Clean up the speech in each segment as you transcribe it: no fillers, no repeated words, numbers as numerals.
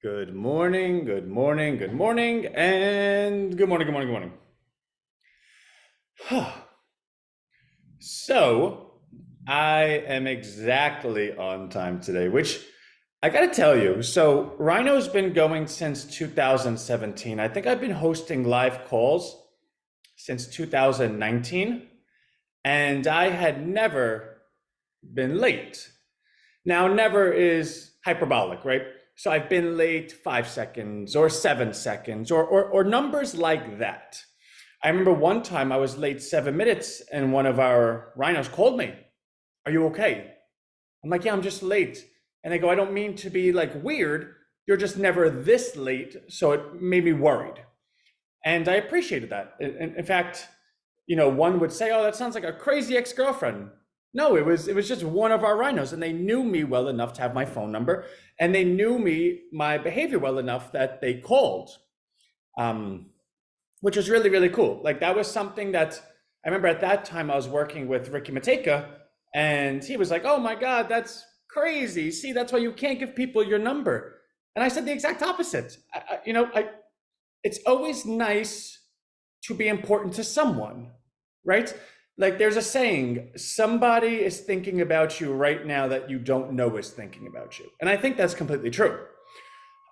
Good morning, good morning, good morning, and good morning, good morning, good morning. So, I am exactly on time today, which I gotta tell you. So, Rhino's been going since 2017. I think I've been hosting live calls since 2019, and I had never been late. Now, never is hyperbolic, right? So I've been late 5 seconds or 7 seconds or numbers like that. I remember one time I was late 7 minutes and one of our rhinos called me. Are you okay? I'm like, yeah, I'm just late. And they go, I don't mean to be like weird. You're just never this late. So it made me worried. And I appreciated that. In fact, one would say, "Oh, that sounds like a crazy ex-girlfriend." No, it was just one of our rhinos, and they knew me well enough to have my phone number, and they knew my behavior well enough that they called, um, which was really really cool. Like that was something that I remember at that time I was working with Ricky Mateka, and he was like, "Oh my God, that's crazy. See, that's why you can't give people your number." And I said the exact opposite. It's always nice to be important to someone, right? Like there's a saying, somebody is thinking about you right now that you don't know is thinking about you. And I think that's completely true.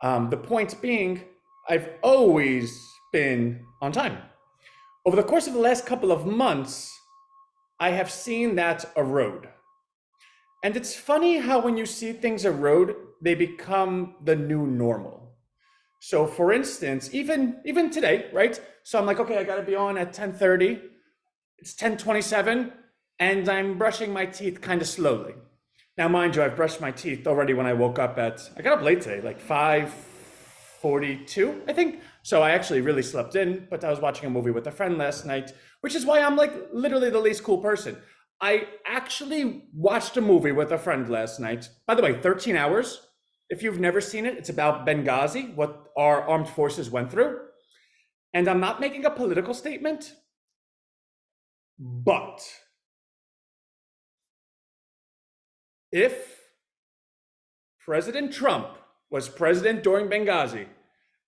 The point being, I've always been on time. Over the course of the last couple of months, I have seen that erode. And it's funny how when you see things erode, they become the new normal. So for instance, even today, right? So I'm like, okay, I gotta be on at 10:30. It's 10:27, and I'm brushing my teeth kind of slowly. Now, mind you, I've brushed my teeth already when I woke up I got up late today, like 5:42, I think. So I actually really slept in, but I was watching a movie with a friend last night, which is why I'm like literally the least cool person. I actually watched a movie with a friend last night. By the way, 13 hours. If you've never seen it, it's about Benghazi, what our armed forces went through. And I'm not making a political statement, but if President Trump was president during Benghazi,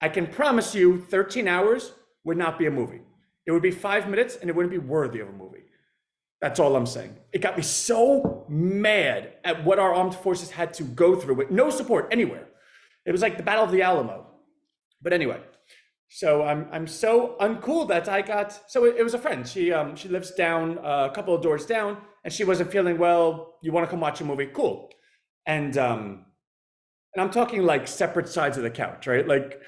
I can promise you 13 hours would not be a movie. It would be 5 minutes and it wouldn't be worthy of a movie. That's all I'm saying. It got me so mad at what our armed forces had to go through with no support anywhere. It was like the Battle of the Alamo. But anyway, so I'm so uncool that I got. So it was a friend. She lives down a couple of doors down, and she wasn't feeling well. You want to come watch a movie? Cool. And I'm talking like separate sides of the couch, right? Like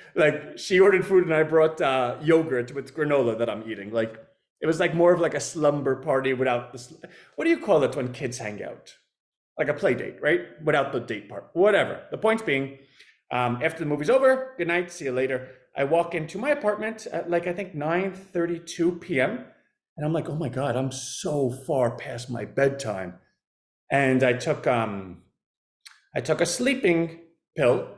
she ordered food and I brought yogurt with granola that I'm eating. Like it was like more of like a slumber party without this. What do you call it when kids hang out? Like a play date, right? Without the date part, whatever. The point being, after the movie's over, good night, see you later. I walk into my apartment at like I think 9:32 p.m. and I'm like, oh my God, I'm so far past my bedtime. And I took a sleeping pill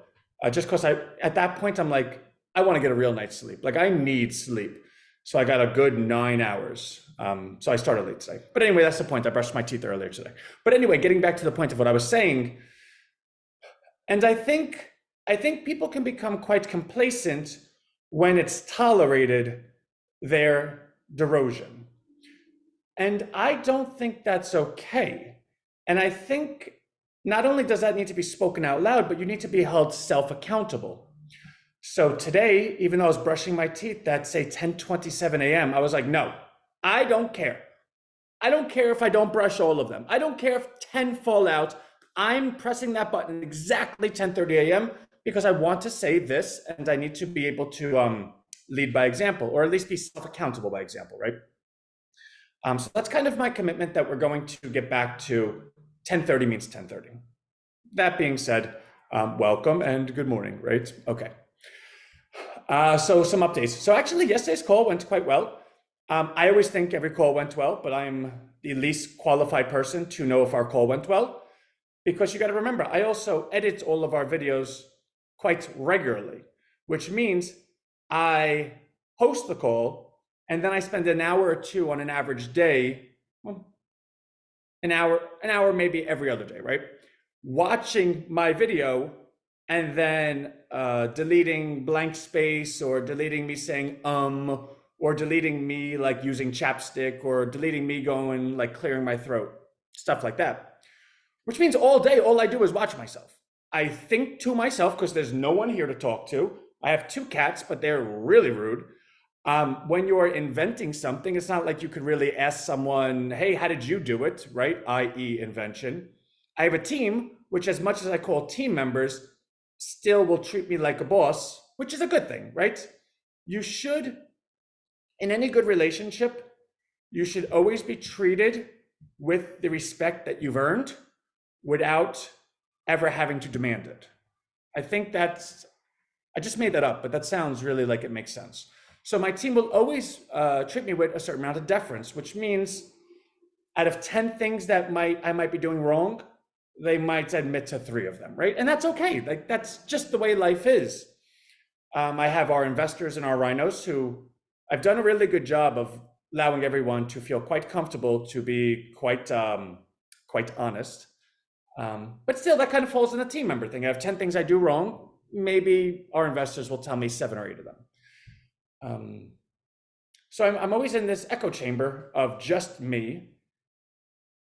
just because I at that point I'm like, I want to get a real night's sleep. Like I need sleep. So I got a good 9 hours. So I started late today. But anyway, that's the point. I brushed my teeth earlier today. But anyway, getting back to the point of what I was saying, and I think people can become quite complacent when it's tolerated their derosion. And I don't think that's okay. And I think not only does that need to be spoken out loud, but you need to be held self-accountable. So today, even though I was brushing my teeth at say 10:27 a.m., I was like, no, I don't care. I don't care if I don't brush all of them. I don't care if 10 fall out. I'm pressing that button exactly 10:30 a.m. because I want to say this and I need to be able to lead by example, or at least be self-accountable by example, right? So that's kind of my commitment that we're going to get back to 10:30 means 10:30. That being said, welcome and good morning, right? Okay. So some updates. So actually yesterday's call went quite well. I always think every call went well, but I'm the least qualified person to know if our call went well, because you got to remember, I also edit all of our videos quite regularly, which means I host the call and then I spend an hour or two on an average day, well, an hour maybe every other day, right? Watching my video and then deleting blank space, or deleting me saying or deleting me like using chapstick, or deleting me going like clearing my throat, stuff like that. Which means all day, all I do is watch myself. I think to myself because there's no one here to talk to. I have two cats, but they're really rude. When you're inventing something, it's not like you could really ask someone, hey, how did you do it, right? I.e., invention. I have a team, which, as much as I call team members, still will treat me like a boss, which is a good thing, right? You should, in any good relationship, you should always be treated with the respect that you've earned without ever having to demand it. I think that's, I just made that up, but that sounds really like it makes sense. So my team will always treat me with a certain amount of deference, which means out of 10 things that I might be doing wrong, they might admit to 3 of them, right? And that's okay. Like, that's just the way life is. I have our investors and our rhinos who I've done a really good job of allowing everyone to feel quite comfortable to be quite honest. But still, that kind of falls in a team member thing. I have 10 things I do wrong. Maybe our investors will tell me 7 or 8 of them. So I'm always in this echo chamber of just me,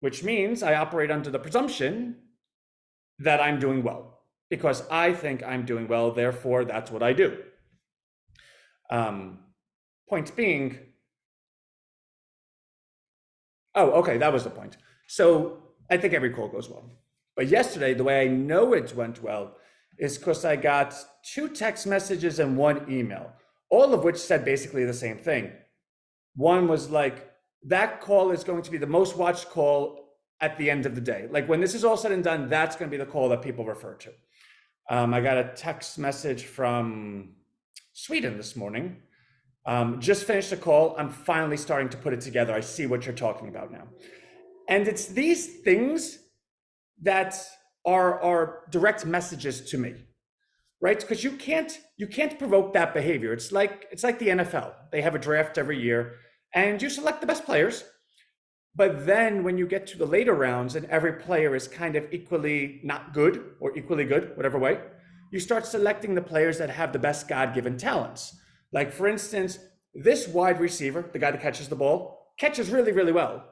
which means I operate under the presumption that I'm doing well because I think I'm doing well. Therefore, that's what I do. Point being, oh, okay, that was the point. So I think every call goes well. But yesterday, the way I know it went well is because I got 2 text messages and 1 email, all of which said basically the same thing. One was like, that call is going to be the most watched call at the end of the day. Like, when this is all said and done, that's going to be the call that people refer to. I got a text message from Sweden this morning. Just finished the call. I'm finally starting to put it together. I see what you're talking about now. And it's these things that are direct messages to me, right? Because you can't provoke that behavior. It's like the NFL. They have a draft every year, and you select the best players. But then when you get to the later rounds and every player is kind of equally not good or equally good, whatever way, you start selecting the players that have the best God-given talents. Like, for instance, this wide receiver, the guy that catches the ball, catches really, really well.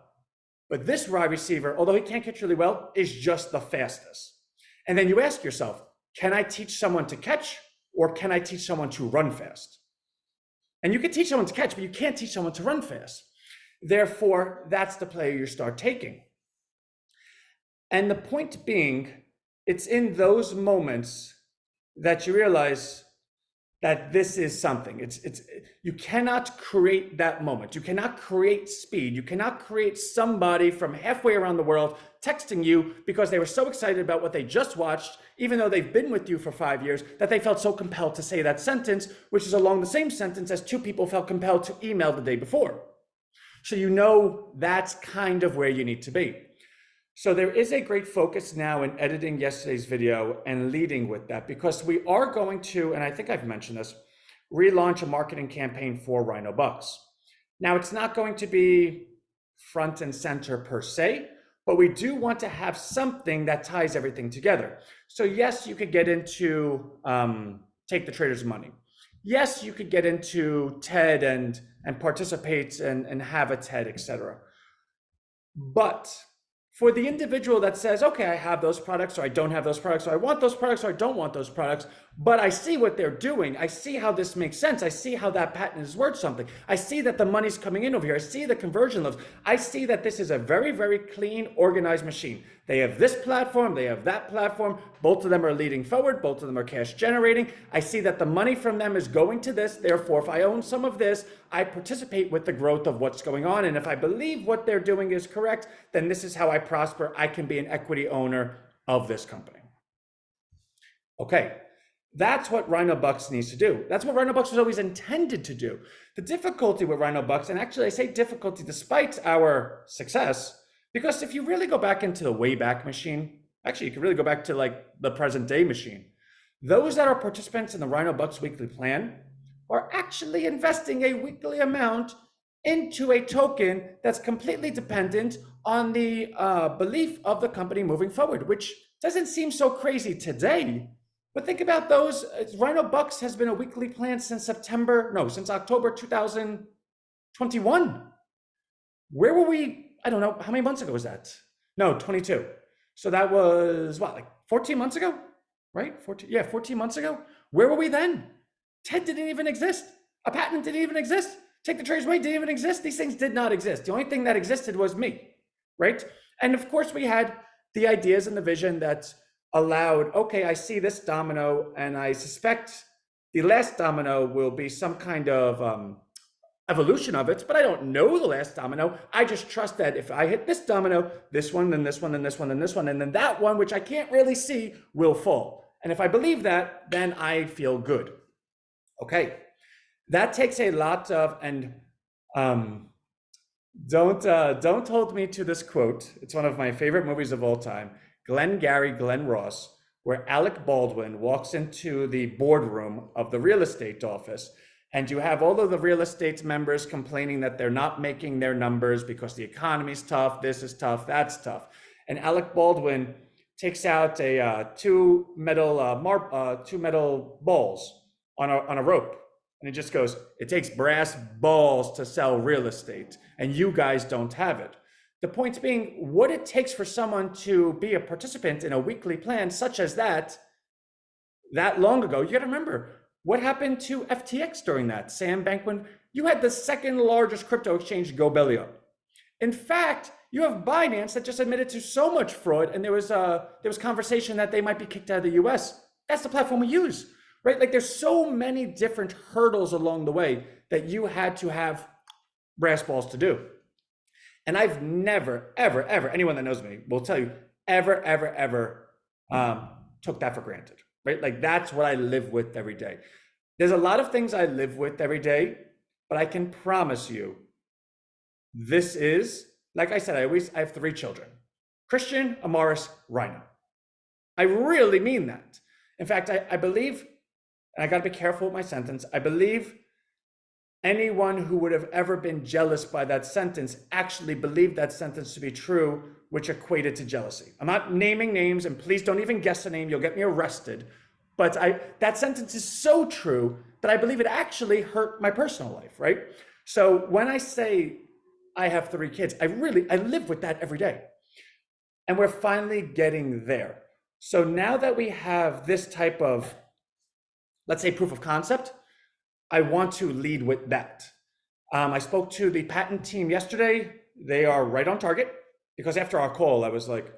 But this wide receiver, although he can't catch really well, is just the fastest. And then you ask yourself, can I teach someone to catch, or can I teach someone to run fast? And you can teach someone to catch, but you can't teach someone to run fast. Therefore, that's the player you start taking. And the point being, it's in those moments that you realize that this is something. You cannot create that moment. You cannot create speed. You cannot create somebody from halfway around the world texting you because they were so excited about what they just watched, even though they've been with you for 5 years, that they felt so compelled to say that sentence, which is along the same sentence as 2 people felt compelled to email the day before. So you know that's kind of where you need to be. So there is a great focus now in editing yesterday's video and leading with that, because we are going to, and I think I've mentioned this, relaunch a marketing campaign for Rhino Bucks. Now, it's not going to be front and center per se, but we do want to have something that ties everything together. So yes, you could get into Take the Trader's Money. Yes, you could get into TED and participate and have a TED, etc. But for the individual that says, okay, I have those products, or I don't have those products, or I want those products, or I don't want those products, but I see what they're doing. I see how this makes sense. I see how that patent is worth something. I see that the money's coming in over here. I see the conversion levels. I see that this is a very, very clean, organized machine. They have this platform. They have that platform. Both of them are leading forward. Both of them are cash generating. I see that the money from them is going to this. Therefore, if I own some of this, I participate with the growth of what's going on. And if I believe what they're doing is correct, then this is how I prosper. I can be an equity owner of this company. Okay. That's what Rhino Bucks needs to do. That's what Rhino Bucks was always intended to do. The difficulty with Rhino Bucks, and actually I say difficulty despite our success, because if you really go back into the Wayback Machine, actually you can really go back to like the present day machine, those that are participants in the Rhino Bucks weekly plan are actually investing a weekly amount into a token that's completely dependent on the belief of the company moving forward, which doesn't seem so crazy today. But think about those. Rhino Bucks has been a weekly plan since since October 2021. Where were we? I don't know. How many months ago was that? No, 22. So that was what, like 14 months ago? Right? 14, yeah, 14 months ago. Where were we then? TED didn't even exist. A patent didn't even exist. Take the Traders Way didn't even exist. These things did not exist. The only thing that existed was me, right? And of course, we had the ideas and the vision that allowed, okay, I see this domino, and I suspect the last domino will be some kind of evolution of it, but I don't know the last domino. I just trust that if I hit this domino, this one, then this one, then this one, then this one, and then that one, which I can't really see, will fall. And if I believe that, then I feel good. Okay, that takes a lot of, and don't hold me to this quote. It's one of my favorite movies of all time, Glenn Ross, where Alec Baldwin walks into the boardroom of the real estate office, and you have all of the real estate members complaining that they're not making their numbers because the economy's tough, this is tough, that's tough. And Alec Baldwin takes out two metal balls on a rope. And it just goes, it takes brass balls to sell real estate, and you guys don't have it. The point being, what it takes for someone to be a participant in a weekly plan such as that long ago, you got to remember, what happened to FTX during that? Sam Bankman, you had the second largest crypto exchange go belly up. In fact, you have Binance that just admitted to so much fraud, and there was conversation that they might be kicked out of the US. That's the platform we use, right? Like there's so many different hurdles along the way that you had to have brass balls to do. And I've never, ever, ever, anyone that knows me will tell you, ever took that for granted, right? Like that's what I live with every day. There's a lot of things I live with every day, but I can promise you, this is, like I said, I have 3 children, Christian, Amaris, Rhino. I really mean that. In fact, I believe, and I got to be careful with my sentence, I believe anyone who would have ever been jealous by that sentence actually believed that sentence to be true, which equated to jealousy. I'm not naming names, and please don't even guess a name, you'll get me arrested. But that sentence is so true that I believe it actually hurt my personal life, right? So when I say I have 3 kids, I live with that every day. And we're finally getting there. So now that we have this type of, let's say, proof of concept, I want to lead with that. I spoke to the patent team yesterday. They are right on target, because after our call, I was like,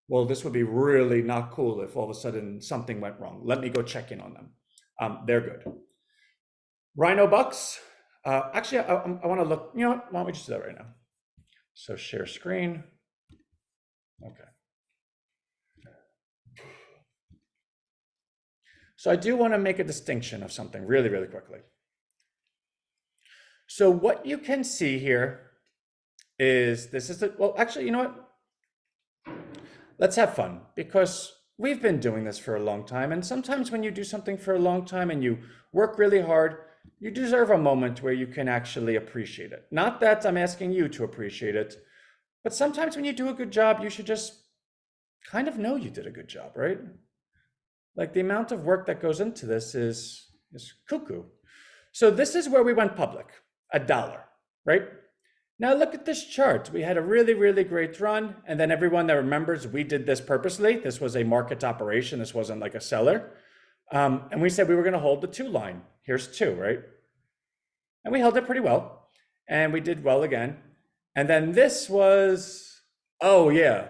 well, this would be really not cool if all of a sudden something went wrong. Let me go check in on them. They're good. Rhino Bucks. Actually, I want to look, you know what? Why don't we just do that right now? So share screen. Okay. So I do want to make a distinction of something really, really quickly. So what you can see here is well, actually, you know what? Let's have fun, because we've been doing this for a long time. And sometimes when you do something for a long time and you work really hard, you deserve a moment where you can actually appreciate it. Not that I'm asking you to appreciate it, but sometimes when you do a good job, you should just kind of know you did a good job, right? Like the amount of work that goes into this is cuckoo. So this is where we went public, $1, right? Now look at this chart. We had a really, really great run. And then everyone that remembers, we did this purposely. This was a market operation. This wasn't like a seller. And we said we were going to hold the 2 line. Here's 2, right? And we held it pretty well. And we did well again. And then this was, oh yeah.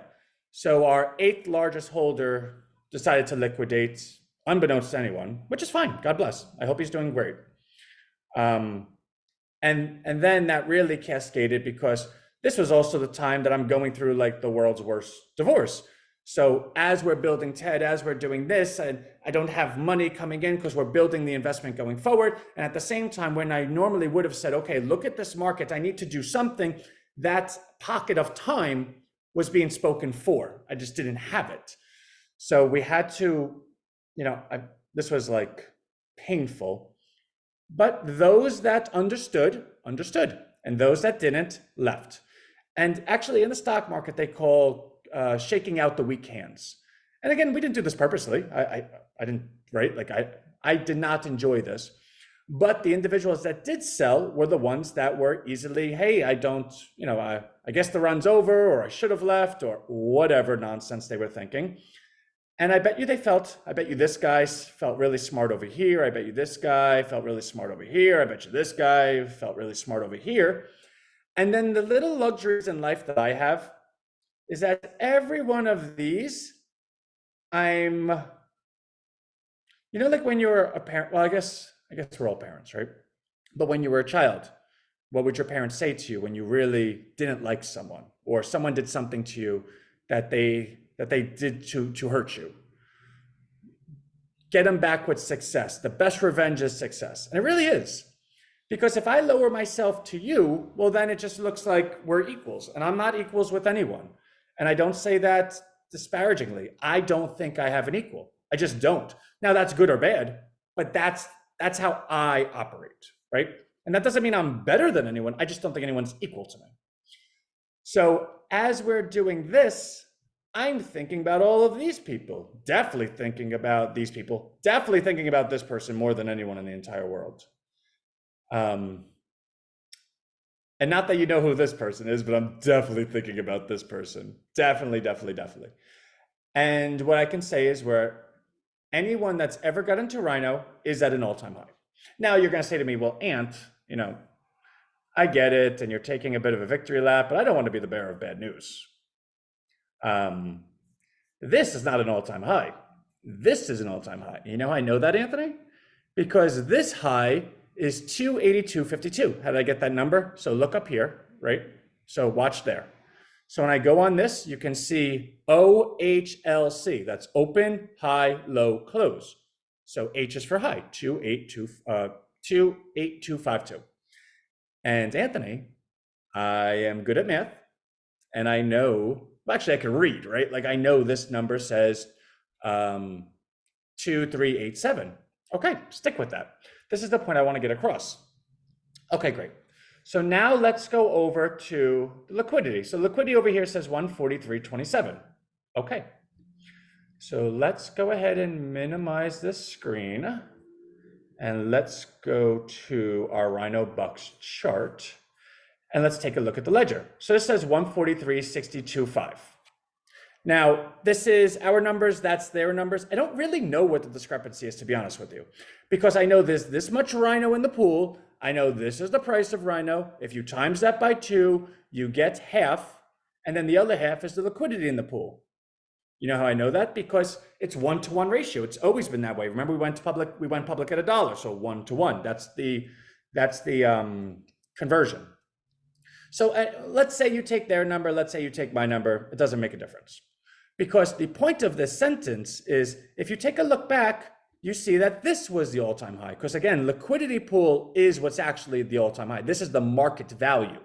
So our 8th largest holder decided to liquidate, unbeknownst to anyone, which is fine. God bless. I hope he's doing great. And then that really cascaded, because this was also the time that I'm going through like the world's worst divorce. So as we're building TED, as we're doing this, and I don't have money coming in because we're building the investment going forward. And at the same time, when I normally would have said, okay, look at this market, I need to do something, that pocket of time was being spoken for. I just didn't have it. So we had to, this was like painful. But those that understood, and those that didn't, left. And actually in the stock market, they call shaking out the weak hands. And again, we didn't do this purposely. I didn't, right? Like I did not enjoy this. But the individuals that did sell were the ones that were easily, hey, I don't, I guess the run's over, or I should have left, or whatever nonsense they were thinking. And I bet you this guy felt really smart over here. I bet you this guy felt really smart over here. I bet you this guy felt really smart over here. And then the little luxuries in life that I have is that every one of these, I'm, like when you're a parent, well, I guess we're all parents, right? But when you were a child, what would your parents say to you when you really didn't like someone, or someone did something to you that they did to hurt you? Get them back with success. The best revenge is success. And it really is. Because if I lower myself to you, well, then it just looks like we're equals. And I'm not equals with anyone. And I don't say that disparagingly. I don't think I have an equal. I just don't. Now, that's good or bad, but that's how I operate, right? And that doesn't mean I'm better than anyone. I just don't think anyone's equal to me. So as we're doing this, I'm thinking about all of these people, definitely thinking about these people, definitely thinking about this person more than anyone in the entire world. And not that you know who this person is, but I'm definitely thinking about this person. Definitely, definitely, definitely. And what I can say is where anyone that's ever got into Rhino is at an all-time high. Now you're going to say to me, well, Ant, I get it, and you're taking a bit of a victory lap, but I don't want to be the bearer of bad news. This is not an all-time high. This is an all-time high. You know how I know that, Anthony? Because this high is 282.52. How did I get that number? So look up here, right? So watch there. So when I go on this, you can see OHLC. That's open, high, low, close. So H is for high, 28252. And Anthony, I am good at math, and I know, well, actually I can read, right? Like I know this number says 2387. Okay, stick with that. This is the point I want to get across. Okay, great. So now let's go over to liquidity. So liquidity over here says 143.27. Okay. So let's go ahead and minimize this screen. And let's go to our Rhino Bucks chart. And let's take a look at the ledger. So this says 143.62.5. Now, this is our numbers, that's their numbers. I don't really know what the discrepancy is, to be honest with you, because I know there's this much Rhino in the pool. I know this is the price of Rhino. If you times that by 2, you get half, and then the other half is the liquidity in the pool. You know how I know that? Because it's 1-to-1 ratio. It's always been that way. Remember, we went public at $1, so 1-to-1. That's the conversion. So let's say you take their number, let's say you take my number, it doesn't make a difference. Because the point of this sentence is, if you take a look back, you see that this was the all-time high. Because again, liquidity pool is what's actually the all-time high. This is the market value.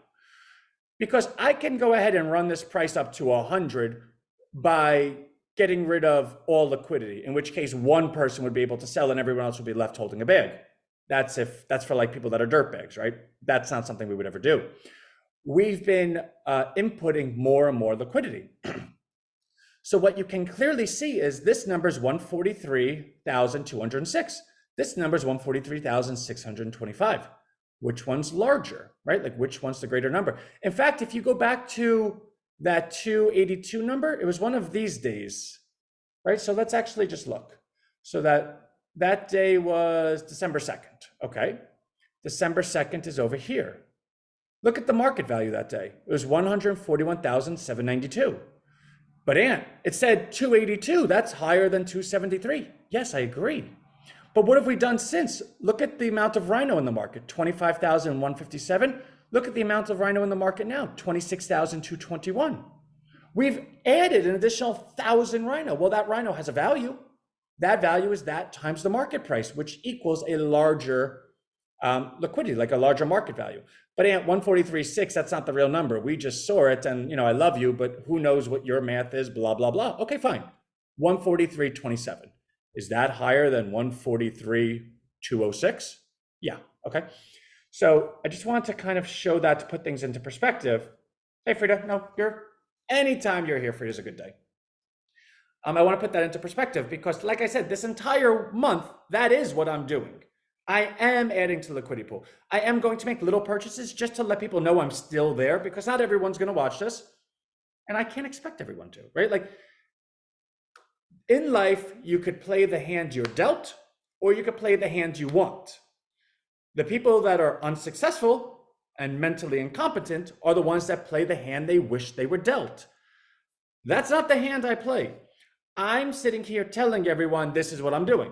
Because I can go ahead and run this price up to 100 by getting rid of all liquidity, in which case one person would be able to sell and everyone else would be left holding a bag. That's for like people that are dirt bags, right? That's not something we would ever do. We've been inputting more and more liquidity. So what you can clearly see is this number is 143,206. This number is 143,625. Which one's larger, right? Like which one's the greater number? In fact, if you go back to that 282 number, it was one of these days, right? So let's actually just look. So that day was December 2nd, okay? December 2nd is over here. Look at the market value that day. It was 141,792. But Ant, it said 282. That's higher than 273. Yes, I agree. But what have we done since? Look at the amount of Rhino in the market, 25,157. Look at the amount of Rhino in the market now, 26,221. We've added an additional 1,000 Rhino. Well, that Rhino has a value. That value is that times the market price, which equals a larger liquidity, like a larger market value. But Ant, 143.6, that's not the real number. We just saw it, and I love you, but who knows what your math is, blah, blah, blah. Okay, fine. 143.27. Is that higher than 143.206? Yeah, okay. So I just wanted to kind of show that to put things into perspective. Hey, Frida, no, anytime you're here, Frida's a good day. I want to put that into perspective because, like I said, this entire month, that is what I'm doing. I am adding to the liquidity pool. I am going to make little purchases just to let people know I'm still there because not everyone's going to watch this. And I can't expect everyone to, right? Like in life, you could play the hand you're dealt or you could play the hand you want. The people that are unsuccessful and mentally incompetent are the ones that play the hand they wish they were dealt. That's not the hand I play. I'm sitting here telling everyone this is what I'm doing.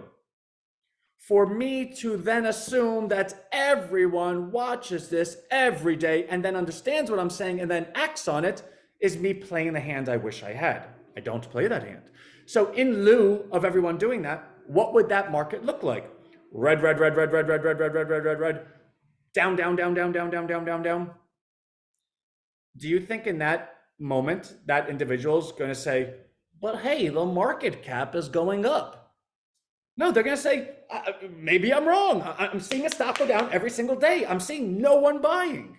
For me to then assume that everyone watches this every day and then understands what I'm saying and then acts on it is me playing the hand I wish I had. I don't play that hand. So in lieu of everyone doing that, what would that market look like? Red, red, red, red, red, red, red, red, red, red, red, red, down, down, down, down, down, down, down, down, down. Do you think in that moment that individual's going to say, but hey, the market cap is going up? No, they're going to say, maybe I'm wrong. I'm seeing a stock go down every single day. I'm seeing no one buying,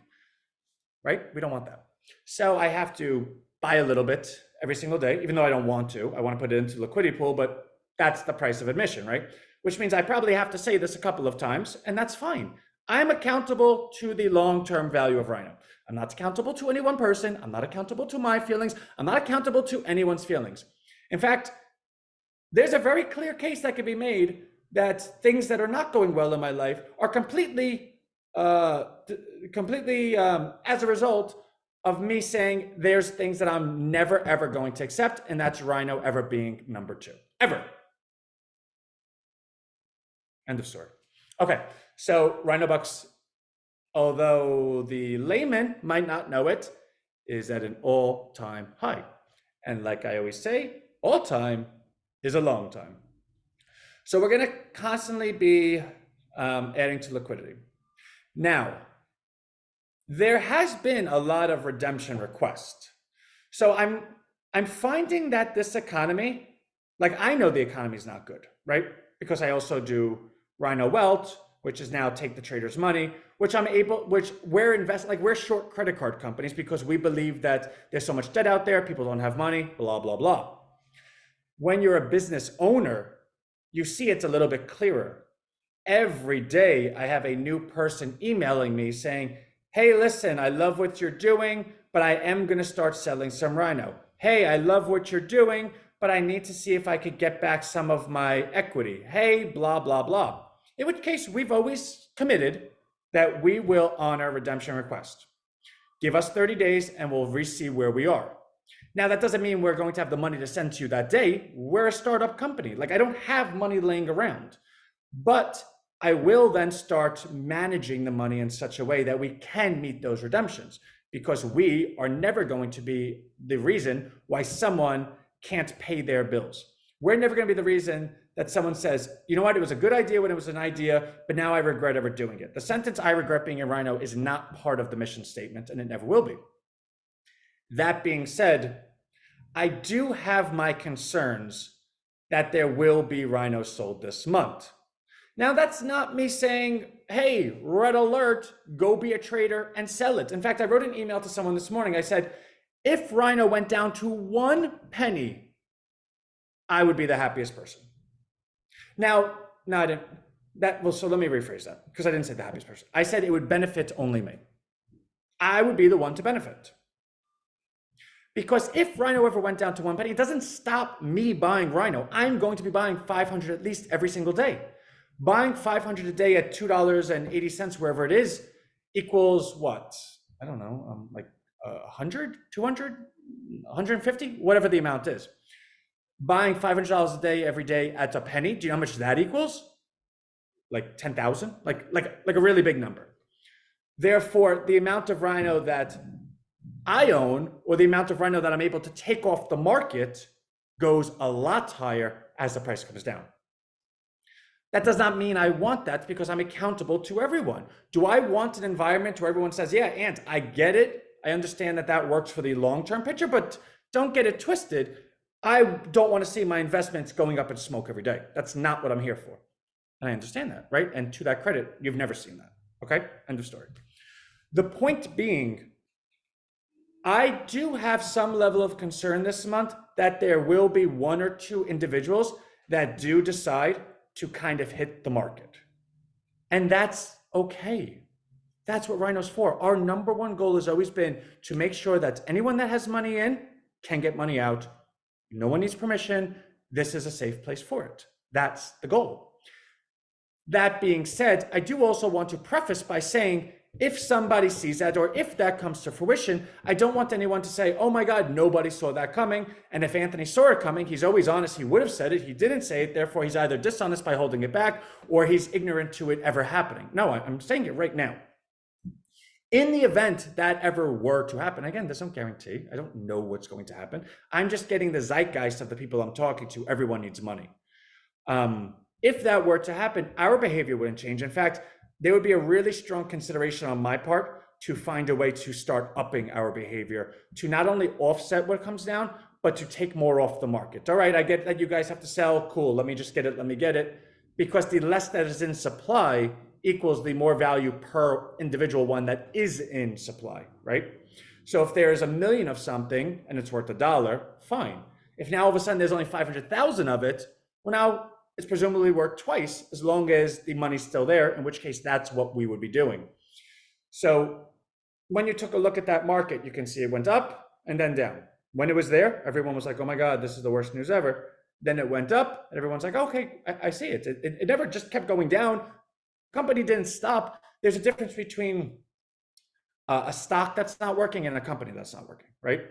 right? We don't want that. So I have to buy a little bit every single day, even though I don't want to. I want to put it into the liquidity pool, but that's the price of admission, right? Which means I probably have to say this a couple of times, and that's fine. I'm accountable to the long-term value of Rhino. I'm not accountable to any one person. I'm not accountable to my feelings. I'm not accountable to anyone's feelings. In fact, there's a very clear case that can be made that things that are not going well in my life are completely as a result of me saying there's things that I'm never, ever going to accept, and that's Rhino ever being number 2, ever. End of story. Okay, so Rhino Bucks, although the layman might not know it, is at an all-time high. And like I always say, all time is a long time. So we're going to constantly be adding to liquidity. Now, there has been a lot of redemption requests. So I'm finding that this economy, like I know the economy is not good, right? Because I also do Rhino Wealth, which is now take the trader's money, which we're investing, like we're short credit card companies because we believe that there's so much debt out there, people don't have money, blah, blah, blah. When you're a business owner, you see it's a little bit clearer. Every day I have a new person emailing me saying, hey, listen, I love what you're doing, but I am going to start selling some Rhino. Hey, I love what you're doing, but I need to see if I could get back some of my equity. Hey, blah, blah, blah. In which case, we've always committed that we will honor redemption request. Give us 30 days and we'll see where we are. Now, that doesn't mean we're going to have the money to send to you that day. We're a startup company. Like I don't have money laying around, but I will then start managing the money in such a way that we can meet those redemptions because we are never going to be the reason why someone can't pay their bills. We're never going to be the reason that someone says, you know what, it was a good idea when it was an idea, but now I regret ever doing it. The sentence, I regret being a Rhino, is not part of the mission statement, and it never will be. That being said, I do have my concerns that there will be Rhinos sold this month. Now, that's not me saying, hey, red alert, go be a trader and sell it. In fact, I wrote an email to someone this morning. I said, if Rhino went down to 1 penny, I would be the happiest person. Now, no, I didn't. So let me rephrase that because I didn't say the happiest person. I said it would benefit only me. I would be the one to benefit. Because if Rhino ever went down to 1 penny, it doesn't stop me buying Rhino. I'm going to be buying 500 at least every single day. Buying 500 a day at $2.80, wherever it is, equals what? I don't know, like 100, 200, 150, whatever the amount is. Buying $500 a day every day at a penny, do you know how much that equals? Like 10,000, like a really big number. Therefore, the amount of Rhino that I own, or the amount of Rhino that I'm able to take off the market, goes a lot higher as the price comes down. That does not mean I want that because I'm accountable to everyone. Do I want an environment where everyone says, yeah, Ant, I get it. I understand that that works for the long-term picture, but don't get it twisted. I don't want to see my investments going up in smoke every day. That's not what I'm here for. And I understand that, right? And to that credit, you've never seen that. Okay, end of story. The point being, I do have some level of concern this month that there will be one or two individuals that do decide to kind of hit the market. And that's okay. That's what Rhino's for. Our number one goal has always been to make sure that anyone that has money in can get money out. No one needs permission. This is a safe place for it. That's the goal. That being said, I do also want to preface by saying, if somebody sees that, or if that comes to fruition, I don't want anyone to say, oh my God, nobody saw that coming. And if Anthony saw it coming, he's always honest. He would have said it. He didn't say it. Therefore, he's either dishonest by holding it back, or he's ignorant to it ever happening. No, I'm saying it right now. In the event that ever were to happen, again, there's no guarantee. I don't know what's going to happen. I'm just getting the zeitgeist of the people I'm talking to. Everyone needs money. If that were to happen, our behavior wouldn't change. In fact, there would be a really strong consideration on my part to find a way to start upping our behavior, to not only offset what comes down, but to take more off the market. All right, I get that you guys have to sell. Cool, let me just get it, let me get it. Because the less that is in supply equals the more value per individual one that is in supply, right? So if there's 1 million of something and it's worth $1, fine. If now all of a sudden there's only 500,000 of it, well, now it's presumably worth twice, as long as the money's still there, in which case that's what we would be doing. So when you took a look at that market, you can see it went up and then down. When it was there, everyone was like, oh my God, this is the worst news ever. Then it went up and everyone's like, okay, I see it. It never just kept going down. Company didn't stop. There's a difference between a stock that's not working and a company that's not working, right?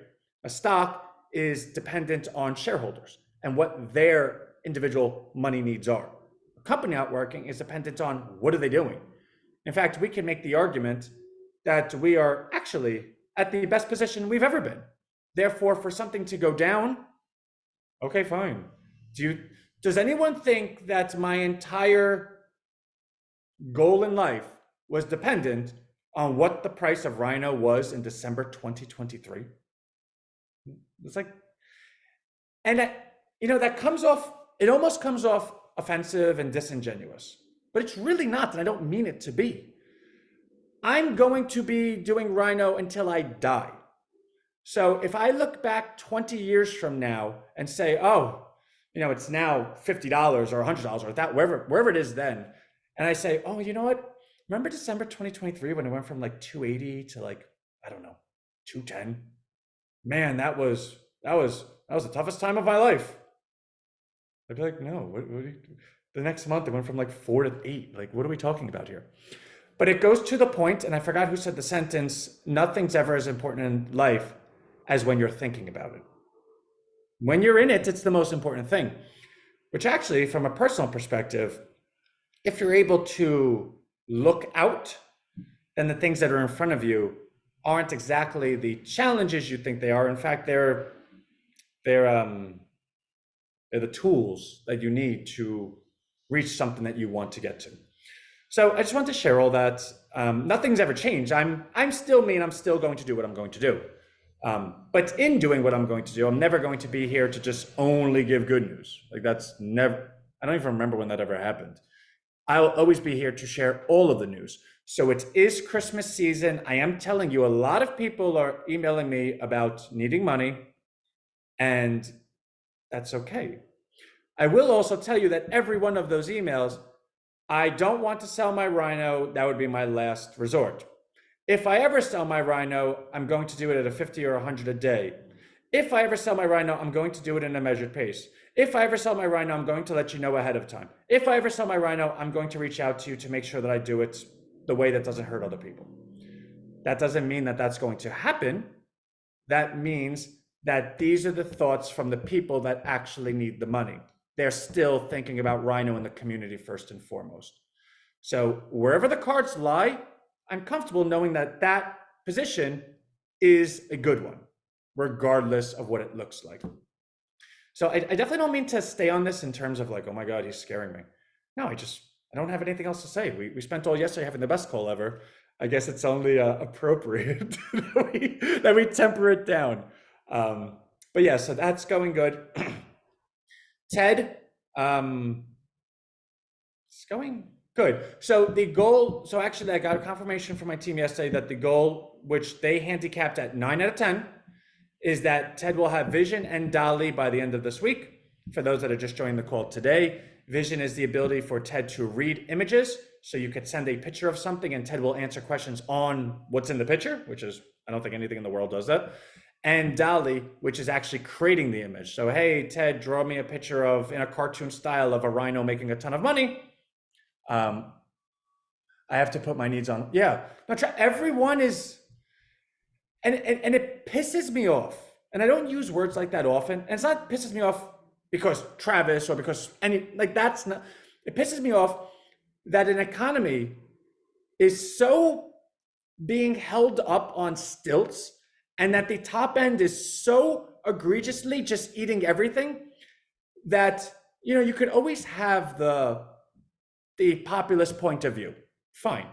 A stock is dependent on shareholders and what their individual money needs are. A company not working is dependent on what are they doing. In fact, we can make the argument that we are actually at the best position we've ever been. Therefore, for something to go down, okay, fine. Does anyone think that my entire goal in life was dependent on what the price of Rhino was in December 2023? It's like, and that comes off, it almost comes off offensive and disingenuous, but it's really not, and I don't mean it to be. I'm going to be doing Rhino until I die. So if I look back 20 years from now and say, oh, it's now $50 or $100 or that, wherever it is then, and I say, oh, you know what? Remember December 2023 when it went from like 280 to like, I don't know, 210? Man, that was the toughest time of my life. I'd be like, no, the next month it went from like 4 to 8. Like, what are we talking about here? But it goes to the point, and I forgot who said the sentence, nothing's ever as important in life as when you're thinking about it. When you're in it, it's the most important thing. Which actually, from a personal perspective, if you're able to look out, then the things that are in front of you aren't exactly the challenges you think they are. In fact, they're the tools that you need to reach something that you want to get to. So I just want to share all that. Nothing's ever changed. I'm still me, and I'm still going to do what I'm going to do. But in doing what I'm going to do, I'm never going to be here to just only give good news. Like that's never, I don't even remember when that ever happened. I'll always be here to share all of the news. So it is Christmas season. I am telling you, a lot of people are emailing me about needing money, and that's okay. I will also tell you that every one of those emails, I don't want to sell my Rhino. That would be my last resort. If I ever sell my Rhino, I'm going to do it at a 50 or 100 a day. If I ever sell my Rhino, I'm going to do it in a measured pace. If I ever sell my Rhino, I'm going to let you know ahead of time. If I ever sell my Rhino, I'm going to reach out to you to make sure that I do it the way that doesn't hurt other people. That doesn't mean that that's going to happen. That means that these are the thoughts from the people that actually need the money. They're still thinking about Rhino in the community first and foremost. So wherever the cards lie, I'm comfortable knowing that that position is a good one, regardless of what it looks like. So I definitely don't mean to stay on this in terms of like, oh my God, he's scaring me. No, I don't have anything else to say. We spent all yesterday having the best call ever. I guess it's only appropriate that we temper it down. But yeah, so that's going good. Ted, it's going good. So the goal, so actually I got a confirmation from my team yesterday that the goal, which they handicapped at 9 out of 10, is that Ted will have Vision and Dolly by the end of this week. For those that are just joining the call today, Vision is the ability for Ted to read images. So you could send a picture of something and Ted will answer questions on what's in the picture, which is, I don't think anything in the world does that. And Dolly, which is actually creating the image. So, hey, Ted, draw me a picture of, in a cartoon style, of a rhino making a ton of money. I have to put my needs on. Yeah. No, everyone is, and it pisses me off. And I don't use words like that often. And it's not pisses me off because Travis or because any, like that's not, it pisses me off that an economy is so being held up on stilts and that the top end is so egregiously just eating everything that, you know, you could always have the populist point of view. Fine.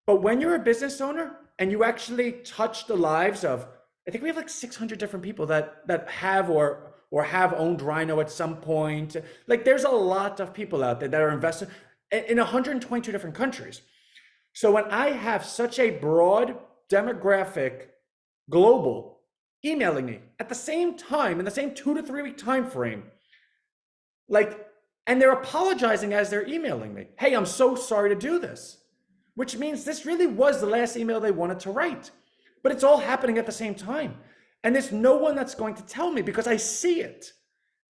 But when you're a business owner and you actually touch the lives of, I think we have like 600 different people that have or have owned Rhino at some point. Like there's a lot of people out there that are invested in 122 different countries. So when I have such a broad demographic, global, emailing me at the same time, in the same 2 to 3 week time frame, like, and they're apologizing as they're emailing me. Hey, I'm so sorry to do this. Which means this really was the last email they wanted to write. But it's all happening at the same time. And there's no one that's going to tell me because I see it,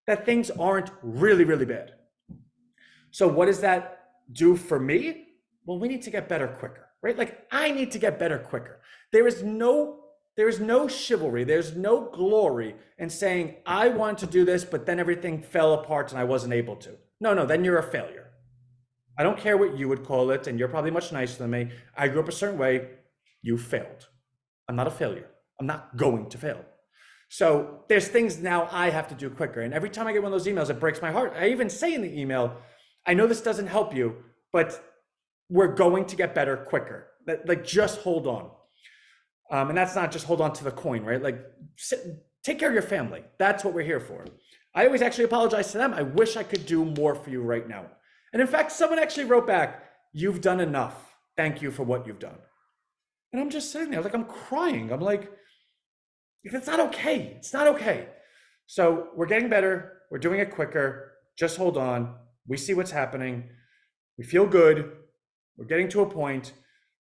that things aren't really, really bad. So what does that do for me? Well, we need to get better quicker, right? Like I need to get better quicker. There is no chivalry. There's no glory in saying, I want to do this, but then everything fell apart and I wasn't able to. No, then you're a failure. I don't care what you would call it, and you're probably much nicer than me. I grew up a certain way. You failed. I'm not a failure. I'm not going to fail. So there's things now I have to do quicker. And every time I get one of those emails, it breaks my heart. I even say in the email, I know this doesn't help you, but we're going to get better quicker. Like just hold on. And that's not just hold on to the coin, right? Like take care of your family. That's what we're here for. I always actually apologize to them. I wish I could do more for you right now. And in fact, someone actually wrote back, you've done enough. Thank you for what you've done. And I'm just sitting there like I'm crying. I'm like, it's not okay. It's not okay. So we're getting better. We're doing it quicker. Just hold on. We see what's happening. We feel good. We're getting to a point.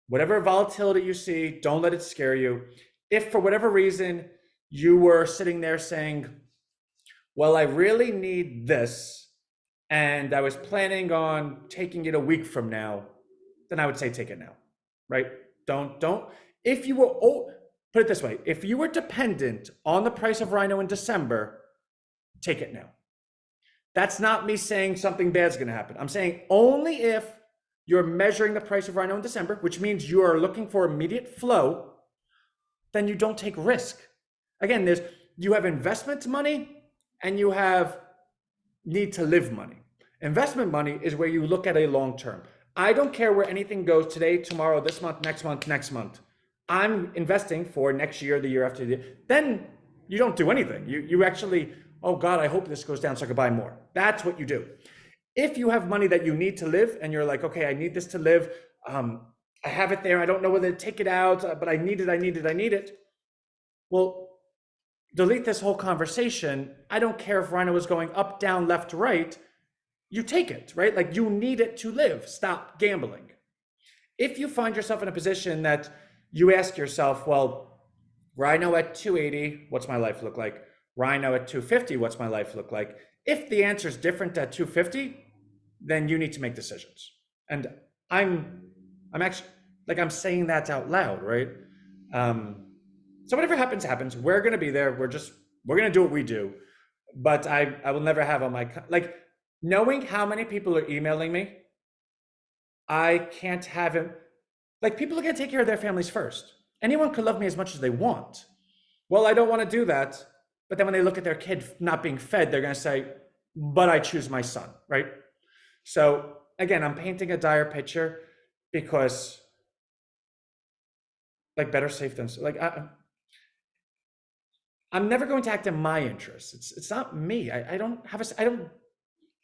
Whatever volatility you see, don't let it scare you. If for whatever reason you were sitting there saying, well, I really need this, and I was planning on taking it a week from now, then I would say take it now, right? Don't. If you were, put it this way, if you were dependent on the price of Rhino in December, take it now. That's not me saying something bad is going to happen. I'm saying only if you're measuring the price of Rhino in December, which means you are looking for immediate flow, then you don't take risk. Again, you have investment money and you have need to live money. Investment money is where you look at a long term. I don't care where anything goes today, tomorrow, this month, next month. I'm investing for next year, the year after. Then you don't do anything. You actually, oh God, I hope this goes down so I can buy more. That's what you do. If you have money that you need to live and you're like, okay, I need this to live. I have it there. I don't know whether to take it out, but I need it. Well, delete this whole conversation. I don't care if Rhino is going up, down, left, right. You take it, right? Like you need it to live. Stop gambling. If you find yourself in a position that you ask yourself, well, Rhino at 280, what's my life look like? Rhino at 250, what's my life look like? If the answer is different at 250, then you need to make decisions. And I'm actually, like I'm saying that out loud, right? So whatever happens, happens. We're going to be there. We're going to do what we do. But I will never have on my, like knowing how many people are emailing me, I can't have him. Like people are going to take care of their families first. Anyone could love me as much as they want. Well, I don't want to do that. But then when they look at their kid not being fed, they're going to say, but I choose my son, right? So again, I'm painting a dire picture because like better safe than, like I'm never going to act in my interests. It's not me.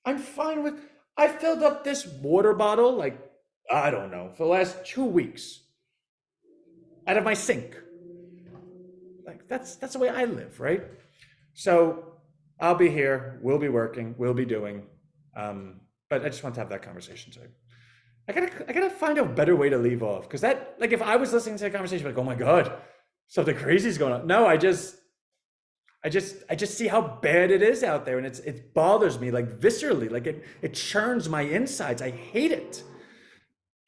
I'm fine with, I filled up this water bottle, like, I don't know, for the last 2 weeks out of my sink. Like, Like that's the way I live, right? So I'll be here, we'll be working, we'll be doing. But I just want to have that conversation today. I gotta find a better way to leave off because that like if I was listening to the conversation, like, oh my God, something crazy is going on. No, I just see how bad it is out there, and it bothers me like viscerally, like it churns my insides. I hate it,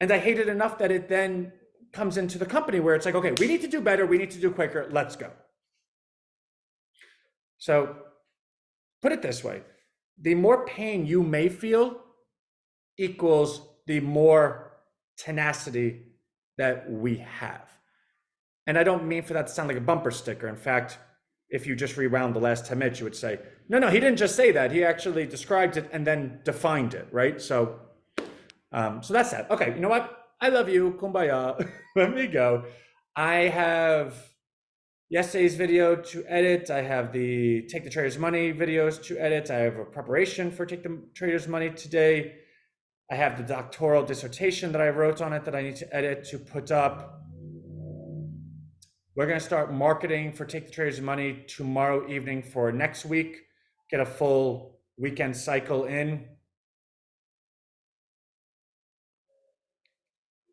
and I hate it enough that it then comes into the company where it's like, okay, we need to do better, we need to do quicker, let's go. So put it this way: the more pain you may feel equals the more tenacity that we have. And I don't mean for that to sound like a bumper sticker. In fact, if you just rewound the last 10 minutes, you would say, no, he didn't just say that. He actually described it and then defined it, right? So that's that. Okay, you know what? I love you. Kumbaya. Let me go. I have yesterday's video to edit. I have the Take the Trader's Money videos to edit. I have a preparation for Take the Trader's Money today. I have the doctoral dissertation that I wrote on it that I need to edit to put up. We're going to start marketing for Take the Trader's Money tomorrow evening for next week. Get a full weekend cycle in.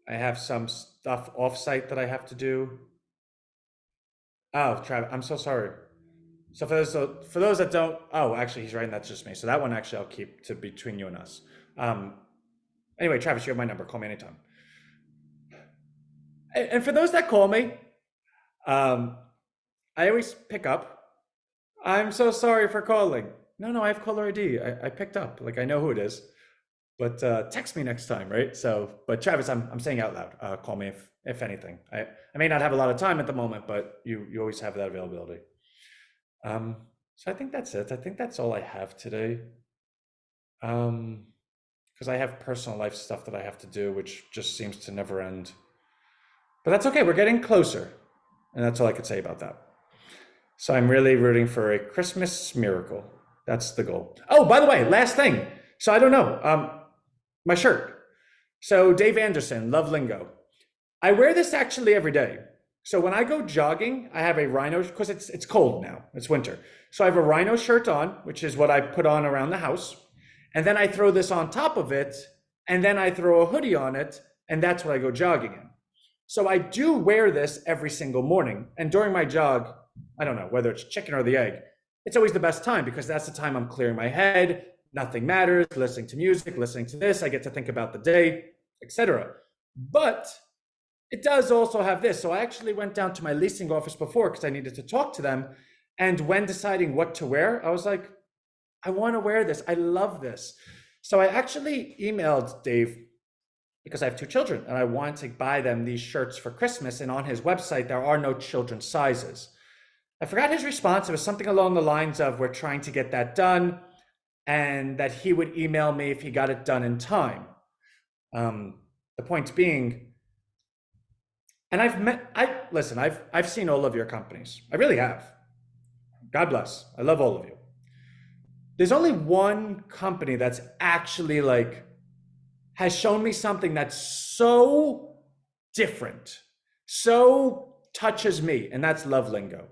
I have some stuff offsite that I have to do. Oh, Travis, I'm so sorry. So for those that don't, oh, actually, he's writing that's just me. So that one actually I'll keep to between you and us. Anyway, Travis, you have my number. Call me anytime. And for those that call me, I always pick up. I'm so sorry for calling. No, I have caller ID. I picked up. Like I know who it is. But text me next time, right? So, but Travis, I'm saying out loud. Call me if anything. I may not have a lot of time at the moment, but you always have that availability. So I think that's it. I think that's all I have today. Because I have personal life stuff that I have to do, which just seems to never end. But that's okay. We're getting closer, and that's all I could say about that. So I'm really rooting for a Christmas miracle. That's the goal. Oh, by the way, last thing. So I don't know. My shirt. So Dave Anderson, Love Lingo. I wear this actually every day. So when I go jogging, I have a Rhino, because it's cold now, it's winter. So I have a Rhino shirt on, which is what I put on around the house. And then I throw this on top of it, and then I throw a hoodie on it, and that's what I go jogging in. So I do wear this every single morning. And during my jog, I don't know whether it's chicken or the egg, it's always the best time because that's the time I'm clearing my head, nothing matters, listening to music, listening to this, I get to think about the day, etc. But it does also have this. So I actually went down to my leasing office before because I needed to talk to them. And when deciding what to wear, I was like, I want to wear this. I love this. So I actually emailed Dave because I have two children and I wanted to buy them these shirts for Christmas. And on his website, there are no children's sizes. I forgot his response. It was something along the lines of, we're trying to get that done, and that he would email me if he got it done in time. The point being, and I've seen all of your companies. I really have. God bless. I love all of you. There's only one company that's actually has shown me something that's so different, so touches me, and that's Love Lingo.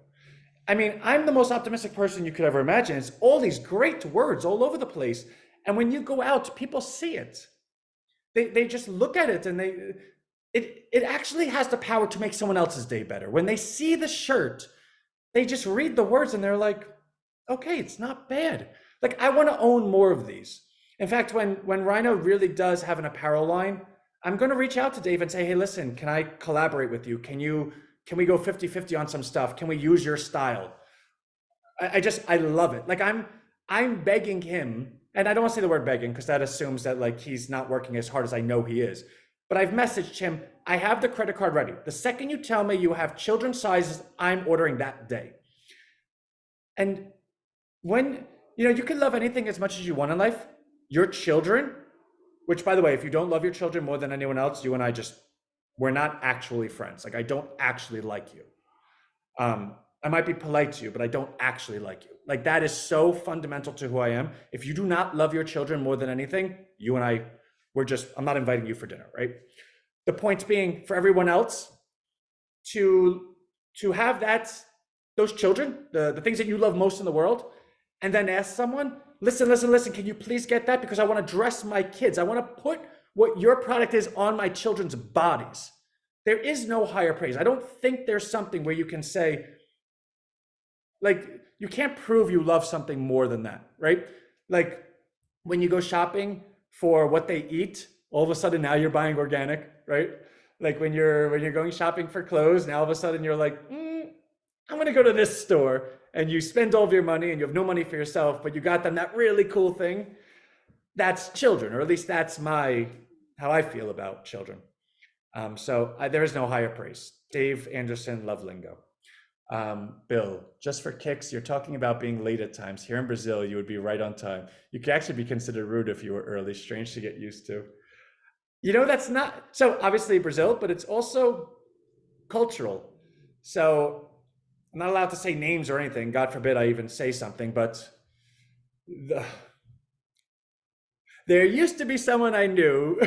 I mean, I'm the most optimistic person you could ever imagine. It's all these great words all over the place. And when you go out, people see it. They just look at it and it actually has the power to make someone else's day better. When they see the shirt, they just read the words and they're like, okay, it's not bad. Like, I want to own more of these. In fact, when Rhino really does have an apparel line, I'm going to reach out to Dave and say, hey, listen, can I collaborate with you? Can we go 50-50 on some stuff? Can we use your style? I love it. Like I'm begging him, and I don't want to say the word begging because that assumes that like he's not working as hard as I know he is. But I've messaged him, I have the credit card ready. The second you tell me you have children's sizes, I'm ordering that day. And when, you can love anything as much as you want in life, your children, which by the way, if you don't love your children more than anyone else, you and I we're not actually friends. Like I don't actually like you. I might be polite to you, but I don't actually like you. Like that is so fundamental to who I am. If you do not love your children more than anything, you and I, I'm not inviting you for dinner, right? The point being for everyone else to have those children, the things that you love most in the world, and then ask someone, listen, can you please get that? Because I want to dress my kids. I want to put what your product is on my children's bodies. There is no higher praise. I don't think there's something where you can say, like, you can't prove you love something more than that, right? Like when you go shopping for what they eat, all of a sudden now you're buying organic, right? Like when you're going shopping for clothes, now all of a sudden you're like, I'm gonna go to this store, and you spend all of your money and you have no money for yourself, but you got them that really cool thing. That's children, or at least that's my how I feel about children. There is no higher praise. Dave Anderson, love lingo. Bill, just for kicks, you're talking about being late at times. Here in Brazil, you would be right on time. You could actually be considered rude if you were early. Strange to get used to. That's not so obviously Brazil, but it's also cultural. So I'm not allowed to say names or anything. God forbid I even say something, but the, there used to be someone I knew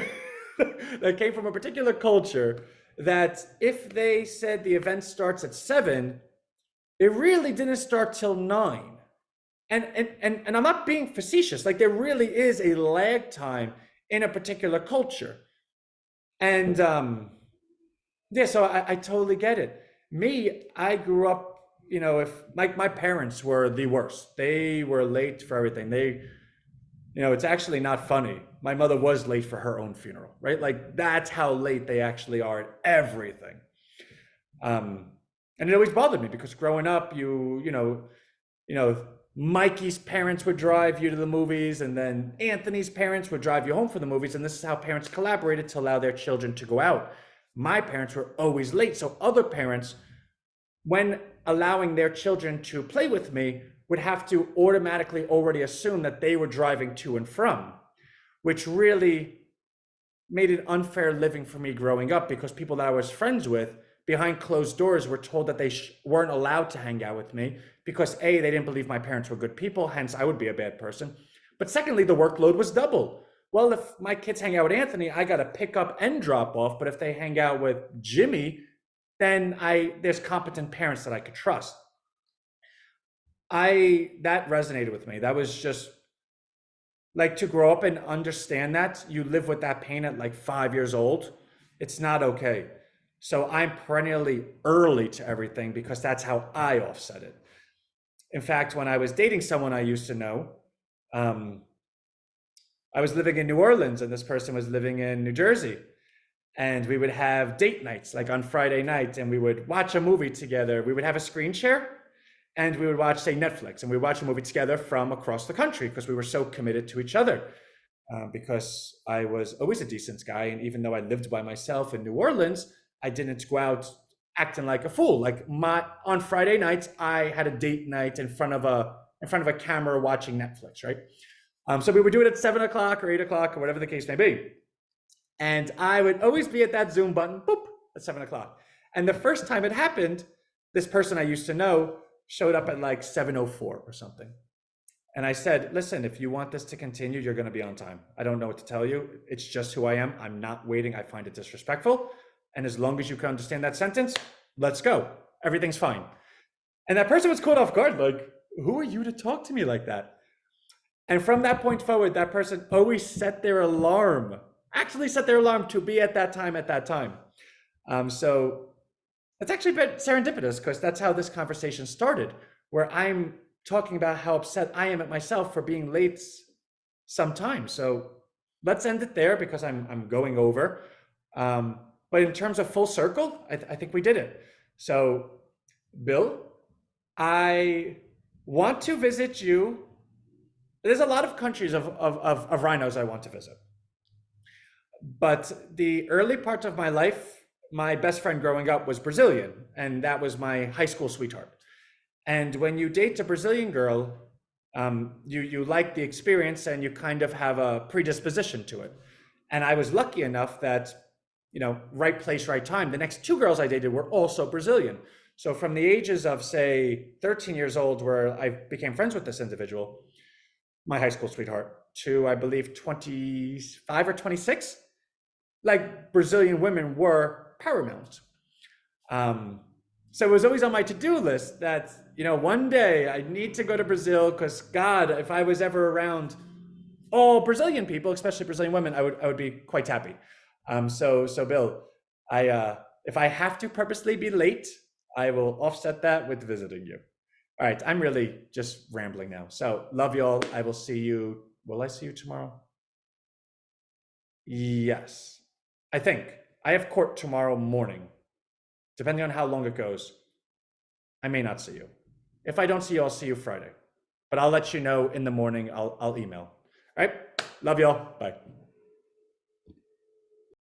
that came from a particular culture that if they said the event starts at 7, it really didn't start till 9. And I'm not being facetious. Like there really is a lag time in a particular culture. And yeah, so I totally get it. Me, I grew up, if my parents were the worst. They were late for everything. It's actually not funny. My mother was late for her own funeral, right? Like that's how late they actually are at everything. And it always bothered me because growing up, Mikey's parents would drive you to the movies, and then Anthony's parents would drive you home from the movies, and this is how parents collaborated to allow their children to go out. My parents were always late, so other parents, when allowing their children to play with me, would have to automatically already assume that they were driving to and from, which really made it unfair living for me growing up because people that I was friends with behind closed doors were told that they weren't allowed to hang out with me because A, they didn't believe my parents were good people, hence I would be a bad person. But secondly, the workload was double. Well, if my kids hang out with Anthony, I got to pick up and drop off. But if they hang out with Jimmy, then there's competent parents that I could trust. That resonated with me. That was just like to grow up and understand that you live with that pain at like 5 years old. It's not okay. So I'm perennially early to everything because that's how I offset it. In fact, when I was dating someone I used to know, I was living in New Orleans and this person was living in New Jersey. And we would have date nights like on Friday night, and we would watch a movie together. We would have a screen share and we would watch, say, Netflix, and we would watch a movie together from across the country because we were so committed to each other. Because I was always a decent guy. And even though I lived by myself in New Orleans, I didn't go out acting like a fool. Like on Friday nights, I had a date night in front of a camera watching Netflix, right? So we would do it at 7 o'clock or 8 o'clock or whatever the case may be. And I would always be at that Zoom button, boop, at 7 o'clock. And the first time it happened, this person I used to know showed up at like 7:04 or something. And I said, listen, if you want this to continue, you're going to be on time. I don't know what to tell you. It's just who I am. I'm not waiting. I find it disrespectful. And as long as you can understand that sentence, let's go. Everything's fine. And that person was caught off guard. Like, who are you to talk to me like that? And from that point forward, that person always set their alarm, actually set their alarm to be at that time. So it's actually a bit serendipitous because that's how this conversation started, where I'm talking about how upset I am at myself for being late sometimes. So let's end it there because I'm going over. But in terms of full circle, I think we did it. So Bill, I want to visit you. There's a lot of countries of rhinos I want to visit. But the early part of my life, my best friend growing up was Brazilian, and that was my high school sweetheart. And when you date a Brazilian girl, you like the experience and you kind of have a predisposition to it. And I was lucky enough that, right place, right time. The next 2 girls I dated were also Brazilian. So from the ages of, say, 13 years old, where I became friends with this individual, my high school sweetheart, to, I believe, 25 or 26, like Brazilian women were paramount. So it was always on my to-do list that, one day I need to go to Brazil because God, if I was ever around all Brazilian people, especially Brazilian women, I would be quite happy. So Bill, I if I have to purposely be late, I will offset that with visiting you. All right, I'm really just rambling now. So love you all. I will see you. Will I see you tomorrow? Yes, I think I have court tomorrow morning. Depending on how long it goes, I may not see you. If I don't see you, I'll see you Friday. But I'll let you know in the morning. I'll email. All right. Love y'all. Bye.